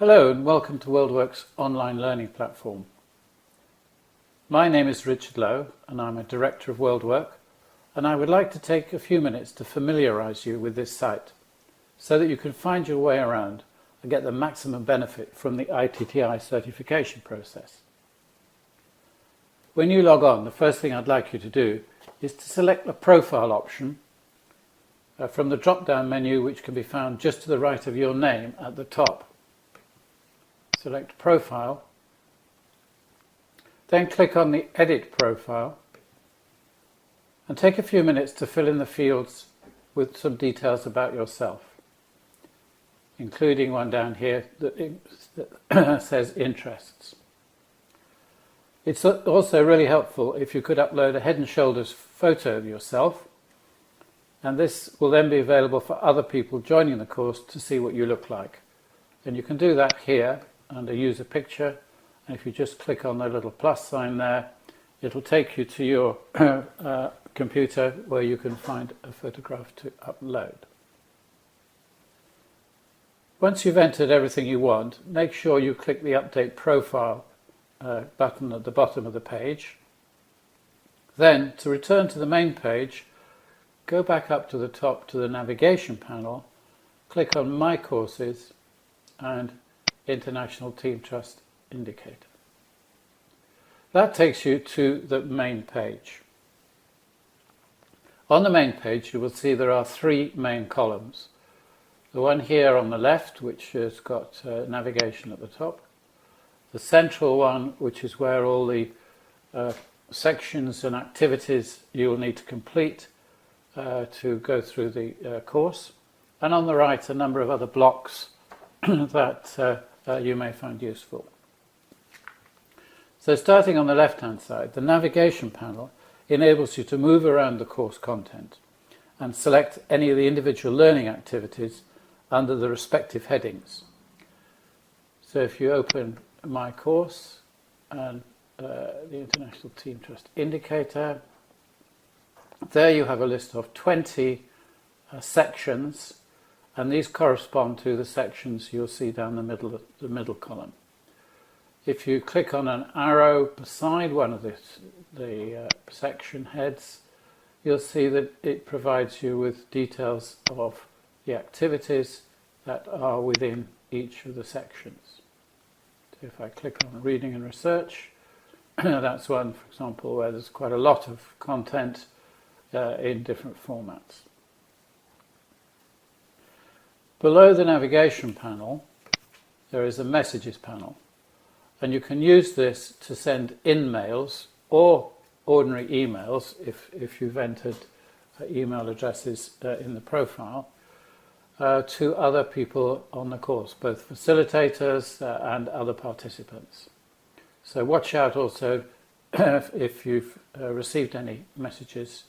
Hello and welcome to WorldWork's online learning platform. My name is Richard Lowe and I'm a Director of WorldWork, and I would like to take a few minutes to familiarise you with this site so that you can find your way around and get the maximum benefit from the ITTI certification process. When you log on, the first thing I'd like you to do is to select the profile option from the drop-down menu, which can be found just to the right of your name at the top. Select Profile, then click on the Edit Profile and take a few minutes to fill in the fields with some details about yourself, including one down here that says Interests. It's also really helpful if you could upload a head and shoulders photo of yourself, and this will then be available for other people joining the course to see what you look like. And you can do that here under Use a Picture, and if you just click on the little plus sign there, it'll take you to your computer where you can find a photograph to upload. Once you've entered everything you want, make sure you click the Update Profile button at the bottom of the page. Then, to return to the main page, go back up to the top to the navigation panel, click on My Courses and International Team Trust Indicator. That takes you to the main page. On the main page you will see there are three main columns. The one here on the left, which has got navigation at the top. The central one, which is where all the sections and activities you will need to complete to go through the course. And on the right, a number of other blocks that you may find useful. So starting on the left-hand side, the navigation panel enables you to move around the course content and select any of the individual learning activities under the respective headings. So if you open My Course and the International Team Trust Indicator, there you have a list of 20 sections, and these correspond to the sections you'll see down the middle column. If you click on an arrow beside one of the section heads, you'll see that it provides you with details of the activities that are within each of the sections. So if I click on Reading and Research, that's one, for example, where there's quite a lot of content in different formats. Below the navigation panel, there is a messages panel, and you can use this to send in-mails or ordinary emails if you've entered email addresses in the profile to other people on the course, both facilitators and other participants. So watch out also if you've received any messages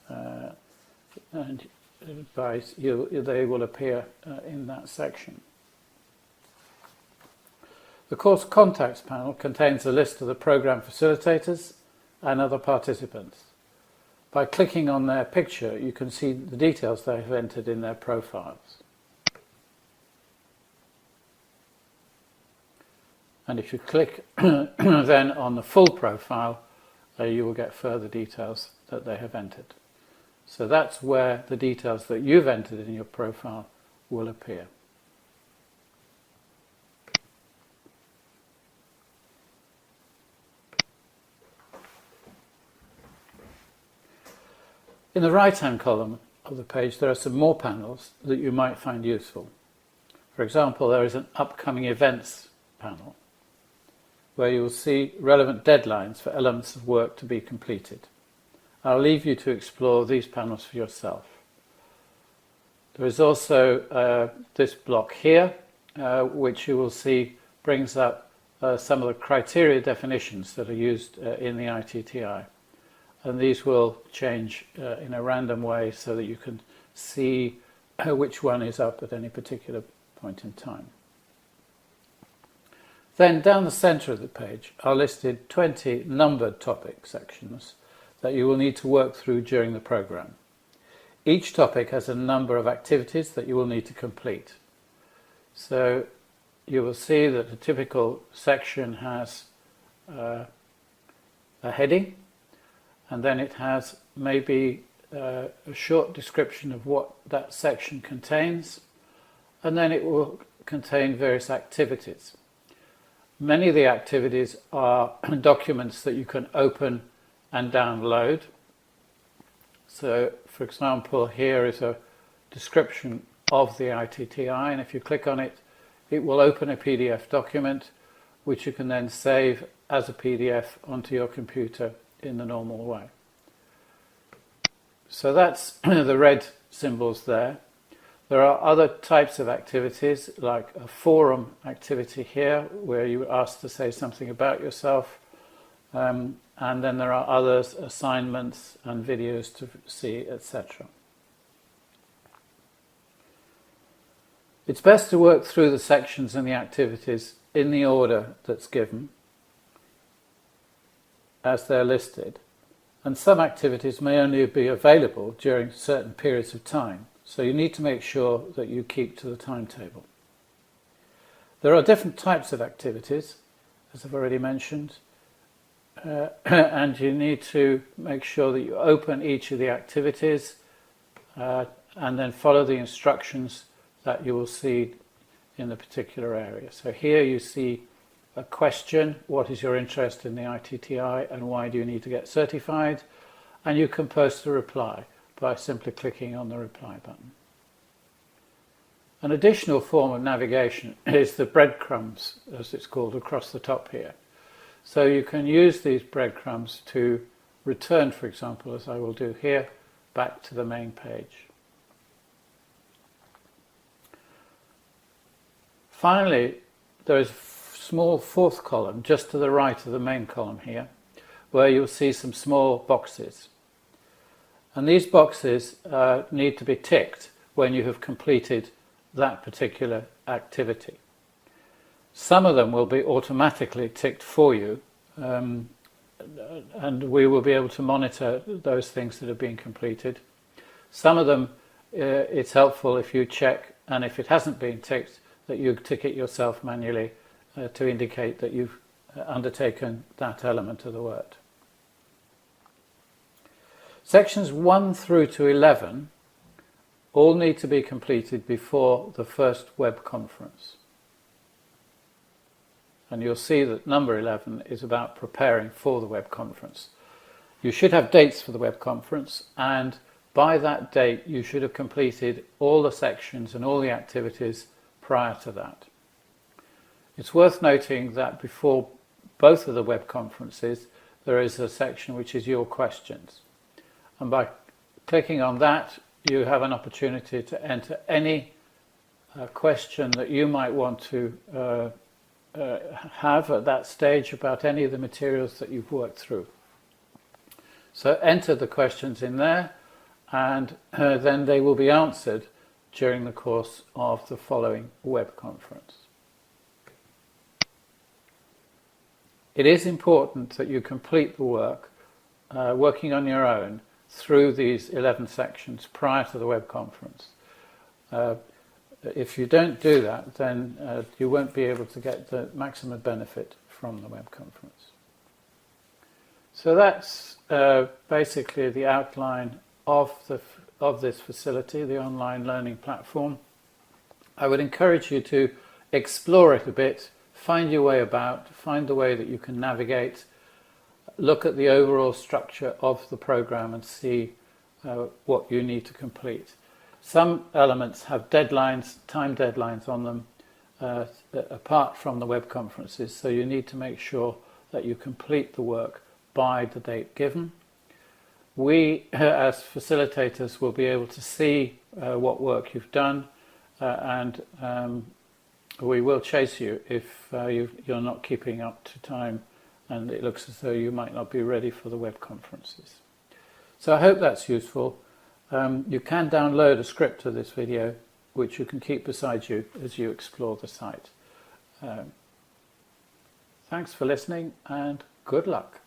and advise you, they will appear in that section. The course contacts panel contains a list of the program facilitators and other participants. By clicking on their picture, you can see the details they have entered in their profiles. And if you click then on the full profile, you will get further details that they have entered. So that's where the details that you've entered in your profile will appear. In the right-hand column of the page, there are some more panels that you might find useful. For example, there is an upcoming events panel where you will see relevant deadlines for elements of work to be completed. I'll leave you to explore these panels for yourself. There is also this block here, which you will see brings up some of the criteria definitions that are used in the ITTI. And these will change in a random way so that you can see which one is up at any particular point in time. Then down the centre of the page are listed 20 numbered topic sections that you will need to work through during the programme. Each topic has a number of activities that you will need to complete. So you will see that a typical section has a heading, and then it has maybe a short description of what that section contains, and then it will contain various activities. Many of the activities are documents that you can open and download. So, for example, here is a description of the ITTI, and if you click on it, it will open a PDF document which you can then save as a PDF onto your computer in the normal way. So that's the red symbols there. There are other types of activities, like a forum activity here, where you are asked to say something about yourself, and then there are others, assignments and videos to see, etc. It's best to work through the sections and the activities in the order that's given, as they're listed, and some activities may only be available during certain periods of time, so you need to make sure that you keep to the timetable. There are different types of activities, as I've already mentioned, and you need to make sure that you open each of the activities and then follow the instructions that you will see in the particular area. So here you see a question: what is your interest in the ITTI and why do you need to get certified? And you can post a reply by simply clicking on the reply button. An additional form of navigation is the breadcrumbs, as it's called, across the top here. So you can use these breadcrumbs to return, for example, as I will do here, back to the main page. Finally, there is a small fourth column just to the right of the main column here, where you'll see some small boxes. And these boxes need to be ticked when you have completed that particular activity. Some of them will be automatically ticked for you, and we will be able to monitor those things that have been completed. Some of them, it's helpful if you check, and if it hasn't been ticked, that you tick it yourself manually to indicate that you've undertaken that element of the work. Sections 1 through to 11 all need to be completed before the first web conference. And you'll see that number 11 is about preparing for the web conference. You should have dates for the web conference, and by that date you should have completed all the sections and all the activities prior to that. It's worth noting that before both of the web conferences there is a section which is your questions, and by clicking on that you have an opportunity to enter any question that you might want to have at that stage about any of the materials that you've worked through. So enter the questions in there, and then they will be answered during the course of the following web conference. It is important that you complete the work, working on your own, through these 11 sections prior to the web conference. If you don't do that, then you won't be able to get the maximum benefit from the web conference. So that's basically the outline of this facility, the online learning platform. I would encourage you to explore it a bit, find your way about, find the way that you can navigate, look at the overall structure of the program and see what you need to complete. Some elements have deadlines, time deadlines on them, apart from the web conferences, so you need to make sure that you complete the work by the date given. We, as facilitators, will be able to see what work you've done, and we will chase you if you're not keeping up to time and it looks as though you might not be ready for the web conferences. So I hope that's useful. You can download a script of this video which you can keep beside you as you explore the site. Thanks for listening and good luck.